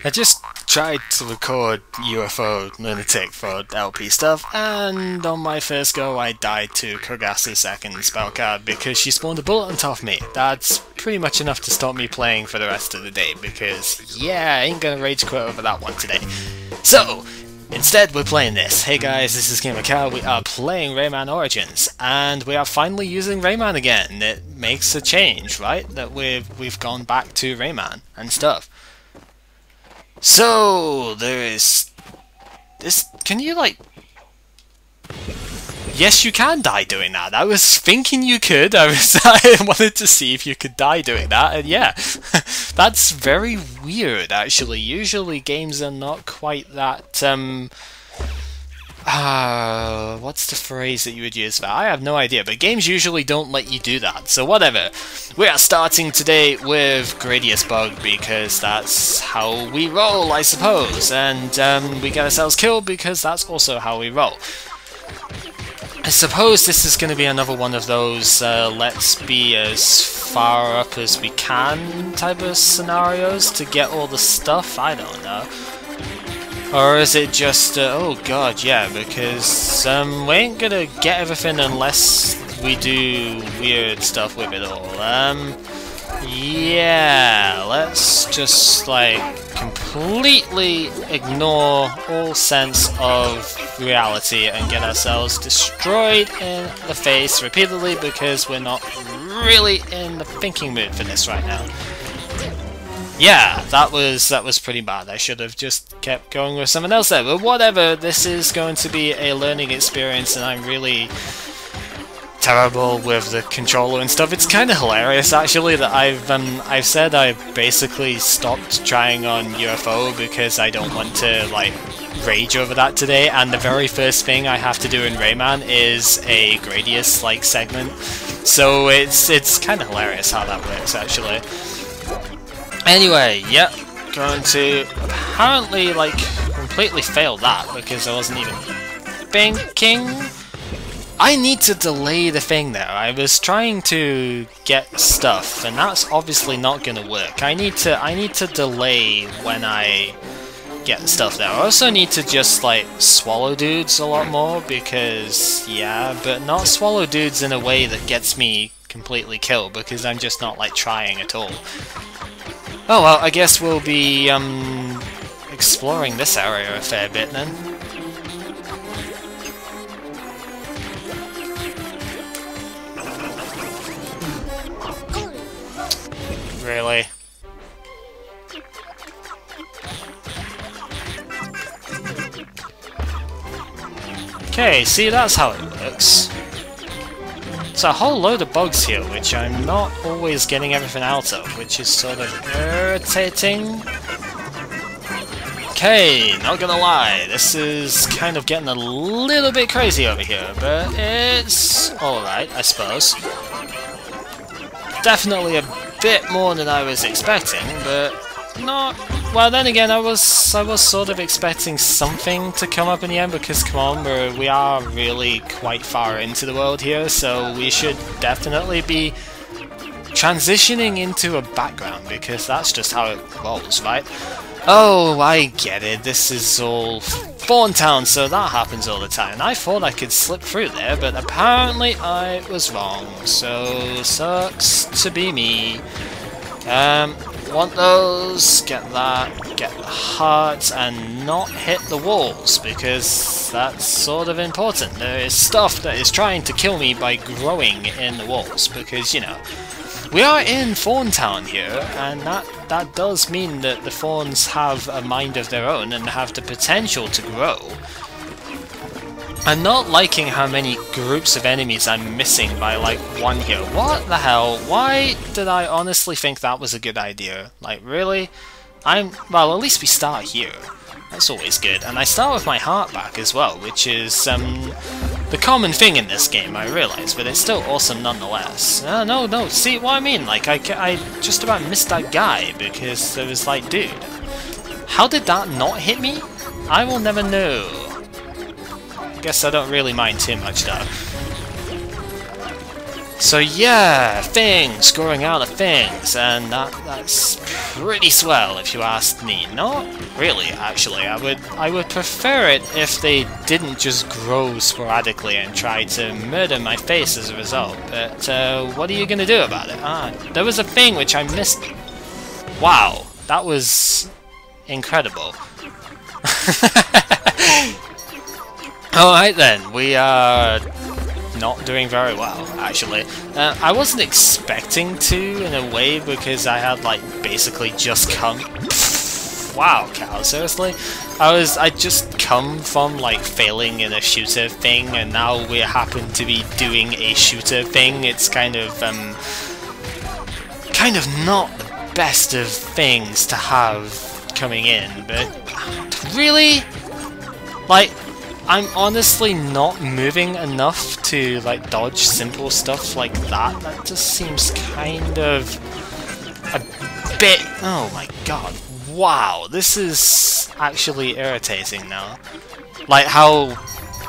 I just tried to record UFO Lunatic for LP stuff, and on my first go I died to Kogasa's second spell card because she spawned a bullet on top of me. That's pretty much enough to stop me playing for the rest of the day, because yeah, I ain't gonna rage quit over that one today. So, instead we're playing this. Hey guys, this is GamerCow. We are playing Rayman Origins, and we are finally using Rayman again. It makes a change, right? That we've gone back to Rayman and stuff. So, there is this. Can you, like... Yes, you can die doing that. I was thinking you could. I wanted to see if you could die doing that, and yeah. That's very weird, actually. Usually games are not quite that, what's the phrase that you would use for that? I have no idea, but games usually don't let you do that, so whatever. We are starting today with Gradius Bug, because that's how we roll, I suppose, and we get ourselves killed because that's also how we roll. I suppose this is going to be another one of those let's be as far up as we can type of scenarios to get all the stuff, I don't know. Or is it just, oh god, yeah, because we ain't gonna get everything unless we do weird stuff with it all. Yeah, let's just, like, completely ignore all sense of reality and get ourselves destroyed in the face repeatedly because we're not really in the thinking mood for this right now. Yeah, that was pretty bad. I should have just kept going with someone else there, but whatever. This is going to be a learning experience, and I'm really terrible with the controller and stuff. It's kind of hilarious, actually, that I've said I basically stopped trying on UFO because I don't want to, like, rage over that today, and the very first thing I have to do in Rayman is a Gradius, like, segment. So it's kind of hilarious how that works, actually. Anyway, yep, going to apparently, like, completely fail that because I wasn't even thinking. I need to delay the thing there. I was trying to get stuff, and that's obviously not gonna work. I need to delay when I get the stuff there. I also need to just, like, swallow dudes a lot more because, yeah, but not swallow dudes in a way that gets me completely killed because I'm just not, like, trying at all. Oh well, I guess we'll be, exploring this area a fair bit then. Really? Okay, see, that's how it works. It's a whole load of bugs here, which I'm not always getting everything out of, which is sort of irritating. Okay, not gonna lie, this is kind of getting a little bit crazy over here, but it's alright, I suppose. Definitely a bit more than I was expecting, but not... Well, then again, I was sort of expecting something to come up in the end, because, come on, we are really quite far into the world here, so we should definitely be transitioning into a background, because that's just how it rolls, right? Oh, I get it, this is all Fawn Town, so that happens all the time. I thought I could slip through there, but apparently I was wrong, so sucks to be me. Want those, get that, get the hearts, and not hit the walls, because that's sort of important. There is stuff that is trying to kill me by growing in the walls, because, you know, we are in Fawn Town here, and that does mean that the fawns have a mind of their own and have the potential to grow. I'm not liking how many groups of enemies I'm missing by, like, one here. What the hell? Why did I honestly think that was a good idea? Like, really? Well, at least we start here. That's always good. And I start with my heart back as well, which is, the common thing in this game, I realise, but it's still awesome nonetheless. No, see what I mean? Like, I just about missed that guy because there was, like, dude. How did that not hit me? I will never know. Guess I don't really mind too much though. So yeah, things growing out of things, and that's pretty swell if you ask me. Not really, actually. I would prefer it if they didn't just grow sporadically and try to murder my face as a result. But what are you gonna do about it? There was a thing which I missed. Wow, that was incredible. Alright then, we are not doing very well, actually. I wasn't expecting to, in a way, because I had, like, basically just come... Wow, Cal, seriously? I just come from, like, failing in a shooter thing, and now we happen to be doing a shooter thing. It's kind of not the best of things to have coming in, but... Really? Like... I'm honestly not moving enough to, like, dodge simple stuff like that. That just seems kind of a bit... Oh my god. Wow, this is actually irritating now. Like how,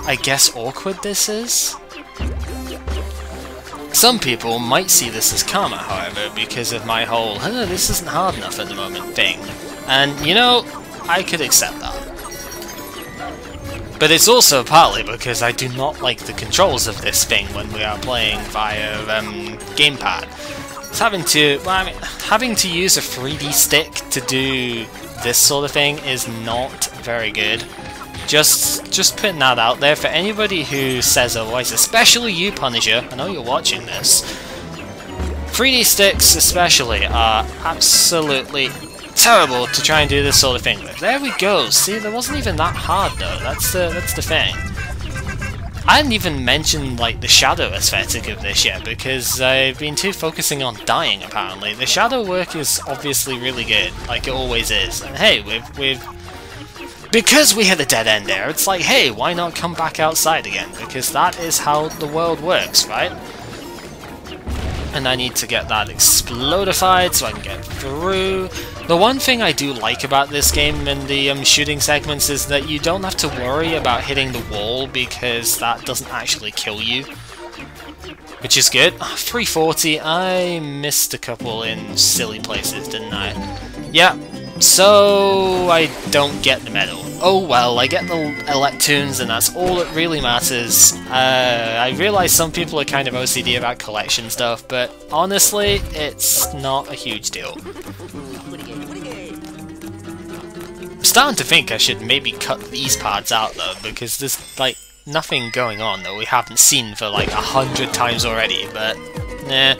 I guess, awkward this is? Some people might see this as karma, however, because of my whole, this isn't hard enough at the moment thing. And, you know, I could accept that. But it's also partly because I do not like the controls of this thing when we are playing via gamepad. It's having to use a 3D stick to do this sort of thing is not very good. Just putting that out there for anybody who says otherwise, especially you, Punisher. I know you're watching this. 3D sticks especially are absolutely terrible to try and do this sort of thing with. There we go. See, that wasn't even that hard though. That's the thing. I hadn't even mentioned like the shadow aesthetic of this yet because I've been too focusing on dying. Apparently, the shadow work is obviously really good, like it always is. And hey, because we hit a dead end there, it's like, hey, why not come back outside again? Because that is how the world works, right? And I need to get that explodified so I can get through. The one thing I do like about this game and the shooting segments is that you don't have to worry about hitting the wall because that doesn't actually kill you. Which is good. 340, I missed a couple in silly places, didn't I? Yeah, so I don't get the medal. Oh well, I get the Electoons and that's all that really matters. I realise some people are kind of OCD about collection stuff, but honestly, it's not a huge deal. I'm starting to think I should maybe cut these parts out though, because there's like nothing going on that we haven't seen for like 100 times already, but nah.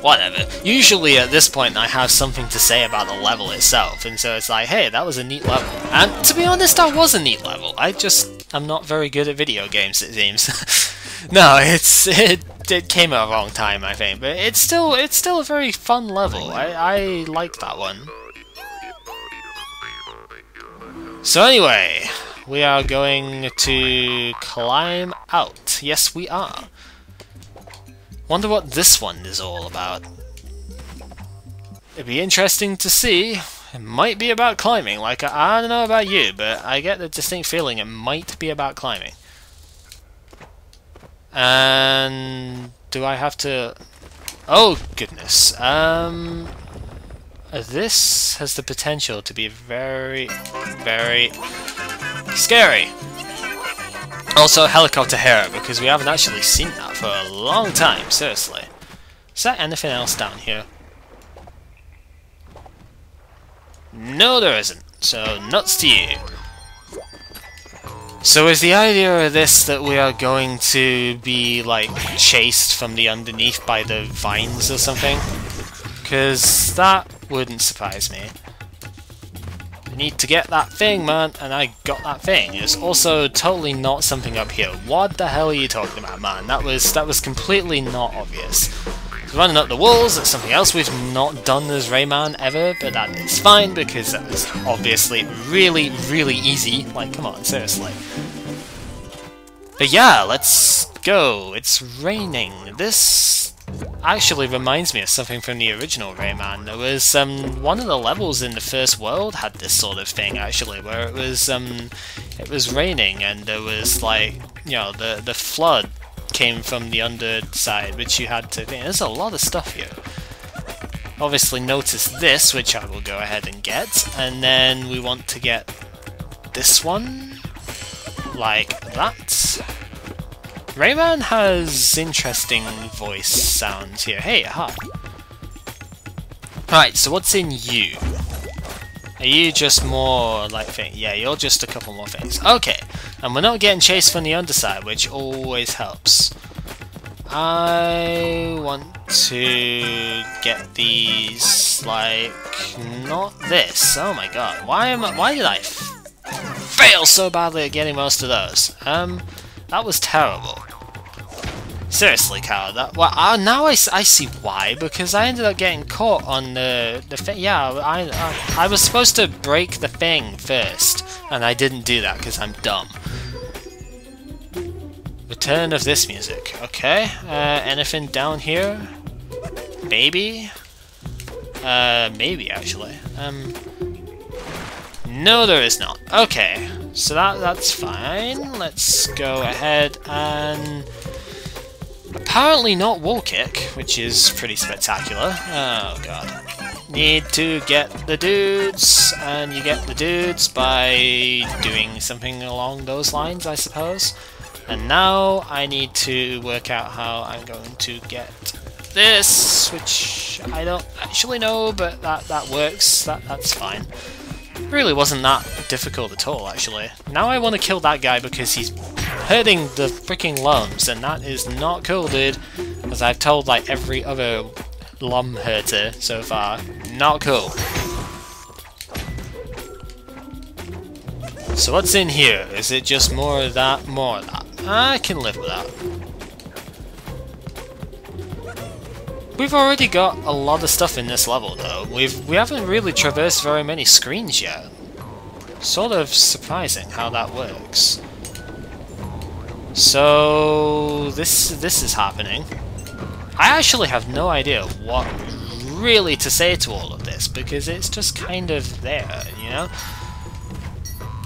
Whatever. Usually at this point I have something to say about the level itself, and so it's like, hey, that was a neat level. And to be honest, that was a neat level. I'm not very good at video games, it seems. No, it came at a wrong time, I think, but it's still a very fun level. I like that one. So anyway, we are going to climb out. Yes, we are. Wonder what this one is all about. It'd be interesting to see. It might be about climbing. Like, I don't know about you, but I get the distinct feeling it might be about climbing. And do I have to... Oh, goodness. This has the potential to be very, very scary. Also, helicopter hero, because we haven't actually seen that for a long time, seriously. Is there anything else down here? No, there isn't. So, nuts to you. So is the idea of this that we are going to be, like, chased from the underneath by the vines or something? Because that wouldn't surprise me. I need to get that thing, man, and I got that thing. It's also totally not something up here. What the hell are you talking about, man? That was completely not obvious. Running up the walls, that's something else we've not done as Rayman ever, but that is fine because that was obviously really, really easy. Like, come on, seriously. But yeah, let's go. It's raining. This actually reminds me of something from the original Rayman. There was one of the levels in the first world had this sort of thing actually, where it was raining and there was like, you know, the flood came from the underside, which you had to... There's a lot of stuff here. Obviously notice this, which I will go ahead and get, and then we want to get this one, like that. Rayman has interesting voice sounds here. Hey, aha! Right, so what's in you? Are you just more like thing? Yeah, you're just a couple more things. Okay, and we're not getting chased from the underside, which always helps. I want to get these, like, not this. Oh my god, why did I fail so badly at getting most of those? That was terrible. Seriously, Carl, now I see why, because I ended up getting caught on the thing. Yeah, I was supposed to break the thing first, and I didn't do that because I'm dumb. Return of this music. Okay. Anything down here? Maybe? Maybe, actually. No, there is not. Okay. So that's fine. Let's go ahead and... Apparently not wall kick, which is pretty spectacular. Oh, god. Need to get the dudes, and you get the dudes by doing something along those lines, I suppose. And now I need to work out how I'm going to get this, which I don't actually know, but that works. That's fine. It really wasn't that difficult at all, actually. Now I want to kill that guy because he's hurting the freaking lumps, and that is not cool, dude. As I've told like every other lum hurter so far, not cool. So what's in here? Is it just more of that? More of that. I can live with that. We've already got a lot of stuff in this level, though. We haven't really traversed very many screens yet. Sort of surprising how that works. So this is happening. I actually have no idea what really to say to all of this, because it's just kind of there, you know?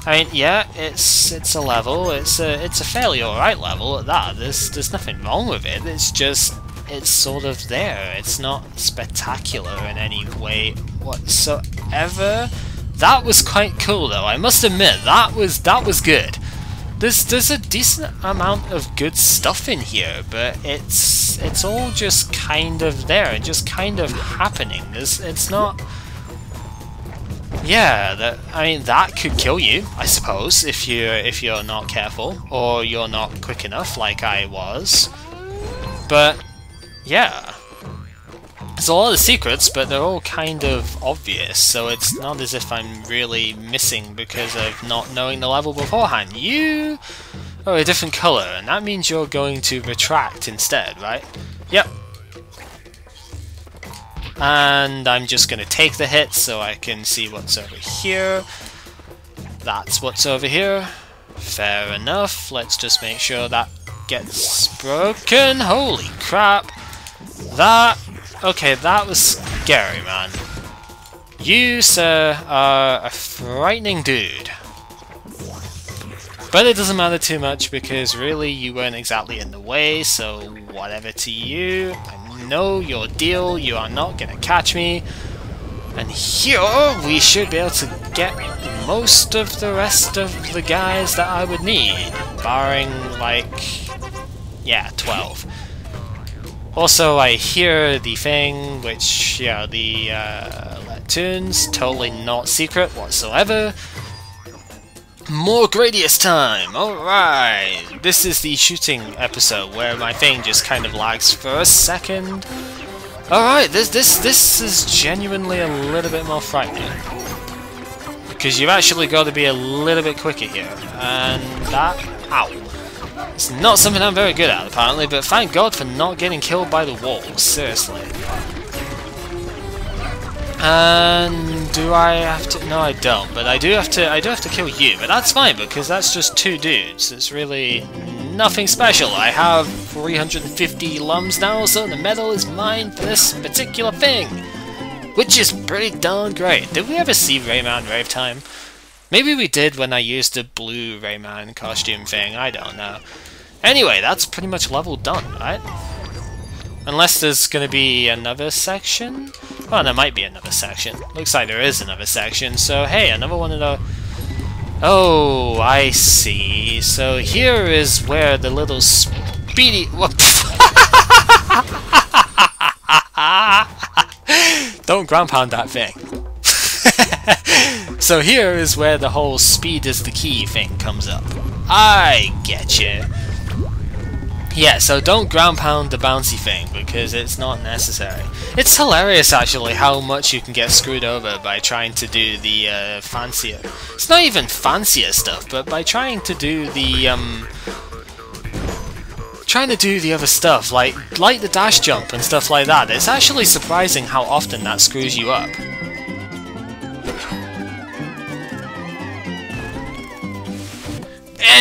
I mean, yeah, it's a level. It's a fairly alright level at that. There's nothing wrong with it. It's just it's sort of there. It's not spectacular in any way whatsoever. That was quite cool, though. I must admit that was good. There's a decent amount of good stuff in here, but it's all just kind of there and just kind of happening. It's not. Yeah, I mean that could kill you, I suppose, if you're not careful or you're not quick enough, like I was. But yeah, there's a lot of secrets, but they're all kind of obvious, so it's not as if I'm really missing because of not knowing the level beforehand. You are a different color, and that means you're going to retract instead, right? Yep. And I'm just going to take the hit so I can see what's over here. That's what's over here. Fair enough. Let's just make sure that gets broken. Holy crap. Okay, that was scary, man. You, sir, are a frightening dude. But it doesn't matter too much because really you weren't exactly in the way, so whatever to you. I know your deal, you are not gonna catch me. And here we should be able to get most of the rest of the guys that I would need, barring like, yeah, 12. Also, I hear the thing, which, yeah, the tunes, totally not secret whatsoever. More Gradius time! Alright! This is the shooting episode where my thing just kind of lags for a second. Alright, this is genuinely a little bit more frightening. Because you've actually got to be a little bit quicker here. And that... Ow! It's not something I'm very good at, apparently, but thank God for not getting killed by the walls, seriously. And do I have to? No, I don't. But I do have to kill you. But that's fine because that's just 2 dudes. It's really nothing special. I have 350 lums now, so the medal is mine for this particular thing, which is pretty darn great. Did we ever see Rayman Rave Time? Maybe we did when I used the blue Rayman costume thing. I don't know. Anyway, that's pretty much level done, right? Unless there's gonna be another section? Well, there might be another section. Looks like there is another section, so hey, another one of the... Oh, I see. So here is where the little speedy... Don't ground pound that thing. So here is where the whole speed is the key thing comes up. I get you. Yeah, so don't ground pound the bouncy thing, because it's not necessary. It's hilarious, actually, how much you can get screwed over by trying to do the fancier... It's not even fancier stuff, but by trying to do the other stuff, like the dash jump and stuff like that. It's actually surprising how often that screws you up.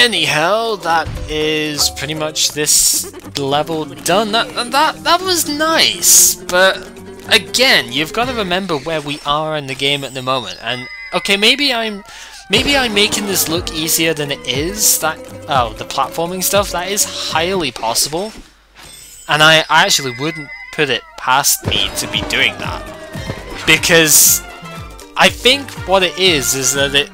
Anyhow, that is pretty much this level done. That was nice, but again, you've got to remember where we are in the game at the moment. And okay, maybe I'm making this look easier than it is. The platforming stuff, that is highly possible, and I actually wouldn't put it past me to be doing that, because I think what it is that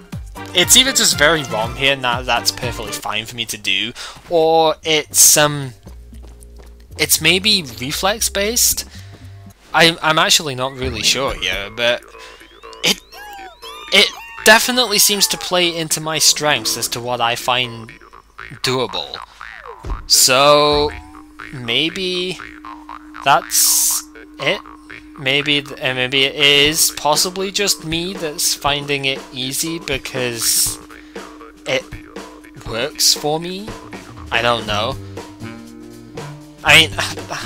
it's either just very wrong here, and that's perfectly fine for me to do, or it's maybe reflex based. I'm actually not really sure here, but it definitely seems to play into my strengths as to what I find doable. So maybe that's it. Maybe it is possibly just me that's finding it easy because it works for me. I don't know. I mean,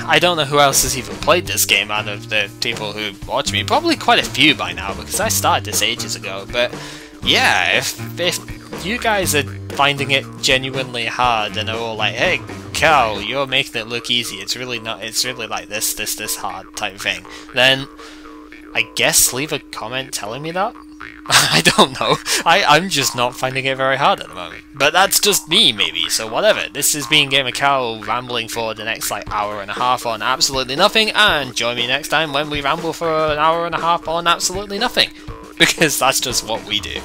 I don't know who else has even played this game out of the people who watch me. Probably quite a few by now, because I started this ages ago. But yeah, if you guys are finding it genuinely hard and are all like, hey, Cal, you're making it look easy, it's really not, it's really like this hard type thing, then I guess leave a comment telling me that. I don't know. I'm just not finding it very hard at the moment. But that's just me, maybe, so whatever. This is being Gamer Cal rambling for the next, like, hour and a half on absolutely nothing, and join me next time when we ramble for an hour and a half on absolutely nothing. Because that's just what we do.